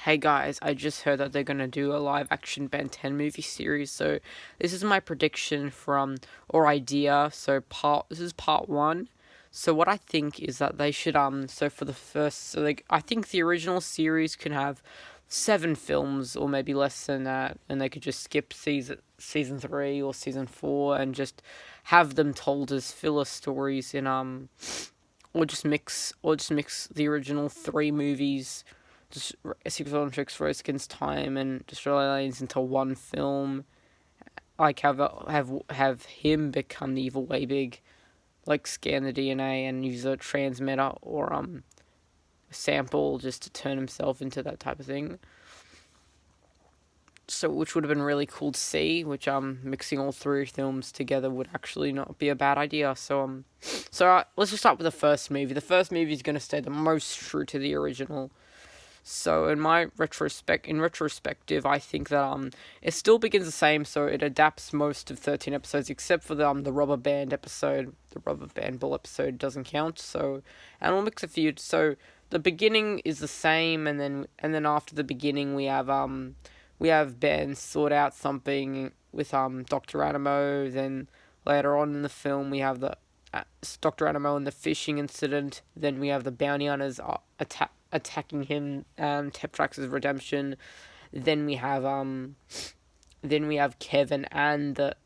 Hey guys, I just heard that they're gonna do a live action Ben 10 movie series. So this is my prediction from or idea. This is part one. So what I think is that they should so for the first I think the original series can have 7 films or maybe less than that, and they could just skip season 3 or season 4 and just have them told as filler stories in or just mix the original 3 movies, just Secret Olympics, Rose Against Time, and Destroy Aliens into one film. Like have him become the evil way big, like scan the DNA and use a transmitter or sample just to turn himself into that type of thing. So which would have been really cool to see. Which mixing all 3 films together would actually not be a bad idea. Let's just start with the first movie. The first movie is going to stay the most true to the original. So in retrospective, I think that it still begins the same. So it adapts most of 13 episodes, except for the rubber band episode. The rubber band ball episode doesn't count. And we'll mix a few. So the beginning is the same, and then after the beginning we have Ben sort out something with Dr. Animo. Then later on in the film we have the Dr. Animo and the fishing incident. Then we have the bounty hunters attacking him, Tetrax's redemption. Then we have Kevin and that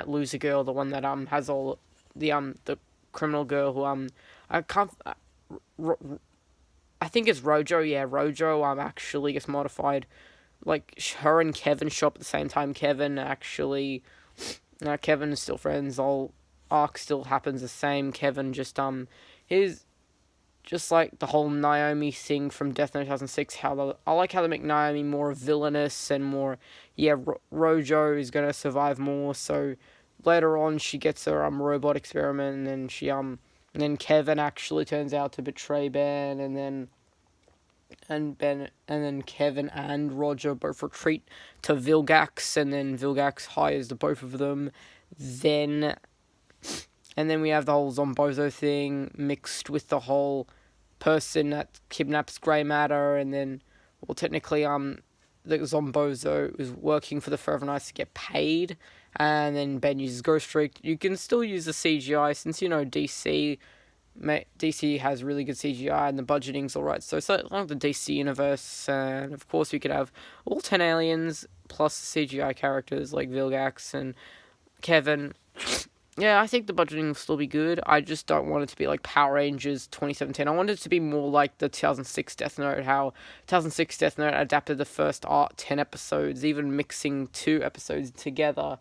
loser girl, the one that has all the criminal girl who I can't I think it's Rojo. Yeah, Rojo actually gets modified. Like her and Kevin show up at the same time. Kevin is still friends. All arc still happens the same. Kevin his just like the whole Naomi thing from Death Note 2006. I like how they make Naomi more villainous and more. Yeah, Rojo is gonna survive more. So later on, she gets her robot experiment, and then Kevin actually turns out to betray Ben, and then Kevin and Roger both retreat to Vilgax, and then Vilgax hires the both of them. Then we have the whole Zombozo thing mixed with the whole person that kidnaps Grey Matter, and then, well, technically, the Zombozo is working for the Forever Knights to get paid, and then Ben uses Ghost Streak. You can still use the CGI since DC has really good CGI and the budgeting's alright. So it's like the DC universe, and of course we could have all 10 aliens plus CGI characters like Vilgax and Kevin. Yeah, I think the budgeting will still be good. I just don't want it to be like Power Rangers 2017. I want it to be more like the 2006 Death Note, how 2006 Death Note adapted the first 10 episodes, even mixing 2 episodes together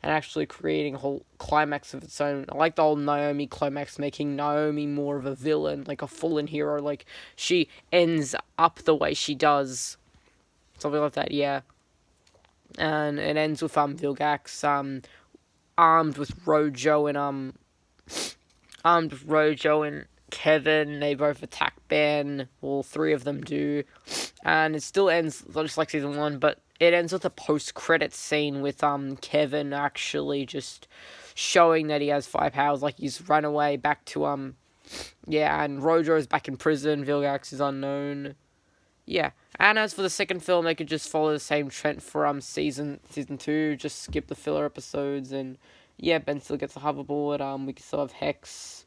and actually creating a whole climax of its own. I like the whole Naomi climax, making Naomi more of a villain, like a fallen hero, like she ends up the way she does. Something like that, yeah. And it ends with Vilgax armed with Rojo and Kevin. They both attack Ben. All 3 of them do. And it still ends just like season 1, but it ends with a post-credit scene with Kevin actually just showing that he has 5 powers, like he's run away back to and Rojo is back in prison. Vilgax is unknown. Yeah, and as for the second film, they could just follow the same trend for season 2, just skip the filler episodes, and yeah, Ben still gets a hoverboard. We can still have Hex.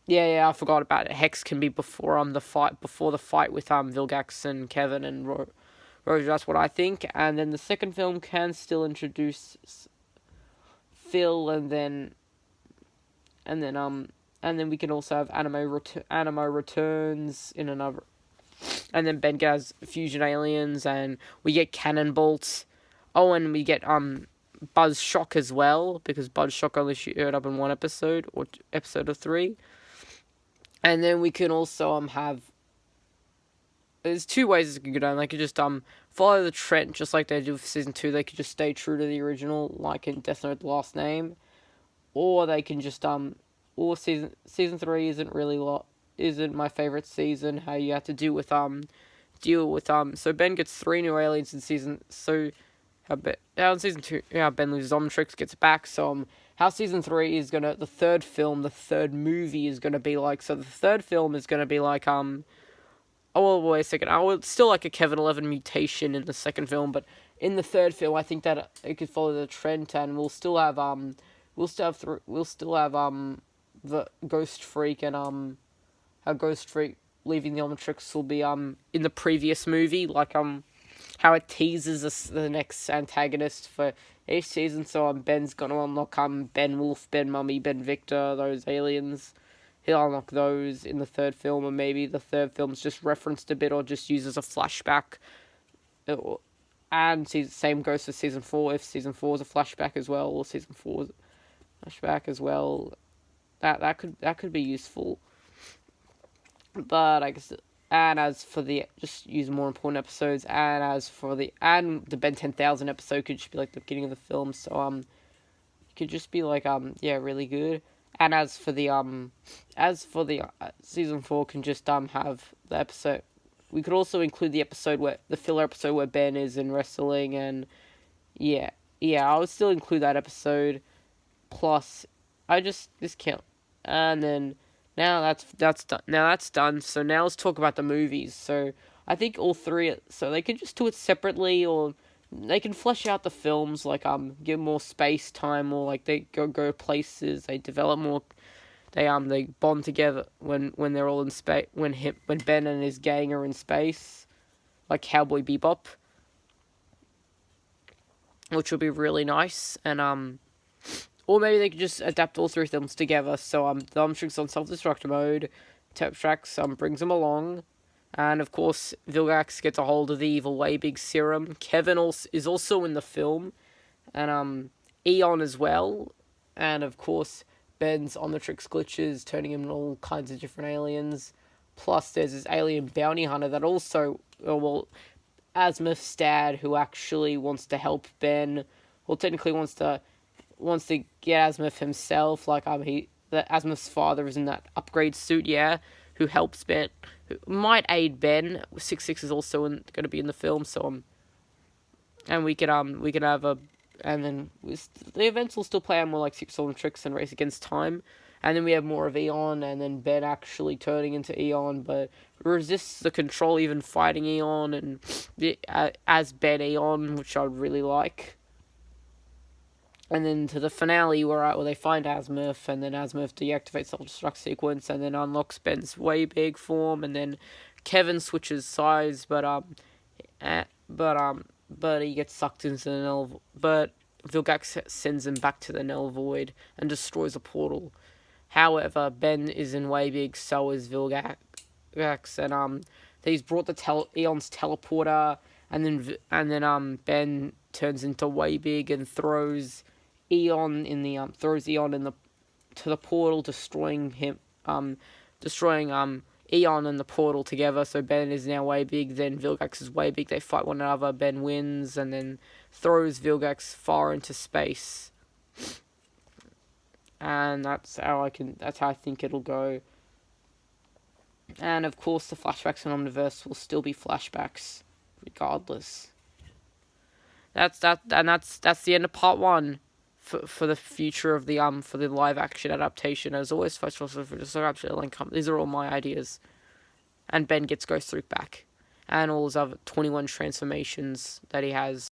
Yeah, I forgot about it. Hex can be before the fight with Vilgax and Kevin and Roger. That's what I think. And then the second film can still introduce Phil, and then we can also have Animo returns in another. And then Ben has fusion aliens, and we get cannon bolts. Oh, and we get Buzz Shock as well, because Buzz Shock only showed up in 1 episode, or episode of 3. And then we can also have. There's 2 ways it can go down. They could just follow the trend, just like they did with season 2. They could just stay true to the original, like in Death Note: The Last Name, or they can just or season 3 isn't my favorite season. How you have to deal with so Ben gets 3 new aliens in season. So how in season 2, Ben loses Omnitrix, gets it back. So how season 3 is gonna, the third movie is gonna be like. So the third film is gonna be like Oh, well, wait a second. I would still like a Kevin 11 mutation in the second film, but in the third film, I think that it could follow the trend, and we'll still have the Ghost Freak and how Ghost Freak leaving the Omnitrix will be in the previous movie, like how it teases us the next antagonist for each season. So Ben's gonna unlock Ben Wolf, Ben Mummy, Ben Victor, those aliens. He'll unlock those in the third film, or maybe the third film's just referenced a bit or just uses a flashback. And same goes for season 4. If season 4 is a flashback as well, or season 4 is a flashback as well, that could be useful. But I guess, and as for the just use more important episodes, and as for the Ben 10,000 episode could just be like the beginning of the film, so it could just be like yeah, really good. And as for the season 4 can just have the episode. We could also include the filler episode where Ben is in wrestling, and yeah, I would still include that episode. Plus, this can't, and then now that's done. Now that's done. So now let's talk about the movies. So I think all three. So they can just do it separately, or they can flesh out the films, like give more space time, or like they go places. They develop more. They bond together when they're all in space. When Ben and his gang are in space, like Cowboy Bebop, which would be really nice. And or maybe they could just adapt all three films together. So the Omnitrix on self-destruct mode, Tetrax brings him along, and of course Vilgax gets a hold of the evil Way-Big serum. Kevin is also in the film, and Eon as well, and of course Ben's Omnitrix glitches, turning him into all kinds of different aliens. Plus, there's this alien bounty hunter that also, Azimuth's dad, who actually wants to help Ben, well, technically wants to get Azimuth himself. Like Azimuth's father is in that upgrade suit, yeah, who helps Ben, who might aid Ben. 6-6 is also going to be in the film, so and we could have a. And then the events will still play out more like Six Omnitrix and Race Against Time. And then we have more of Eon, and then Ben actually turning into Eon, but resists the control, even fighting Eon, and as Ben Eon, which I'd really like. And then to the finale, where they find Azimuth, and then Azimuth deactivates the self-destruct sequence, and then unlocks Ben's Way-Big form, and then Kevin switches sides, but he gets sucked into the Null. But Vilgax sends him back to the Null Void and destroys a portal. However, Ben is in Way-Big, so is Vilgax, and he's brought the Eon's teleporter, and then Ben turns into Way-Big and throws Eon to the portal, destroying Eon and the portal together. So Ben is now Way-Big, then Vilgax is Way-Big. They fight one another. Ben wins and then throws Vilgax far into space. And that's how I think it'll go. And of course, the flashbacks in Omniverse will still be flashbacks, regardless. That's the end of part 1 for the future of the for the live action adaptation. As always, first also for the link. These are all my ideas. And Ben gets Ghost Freak back, and all his other 21 transformations that he has.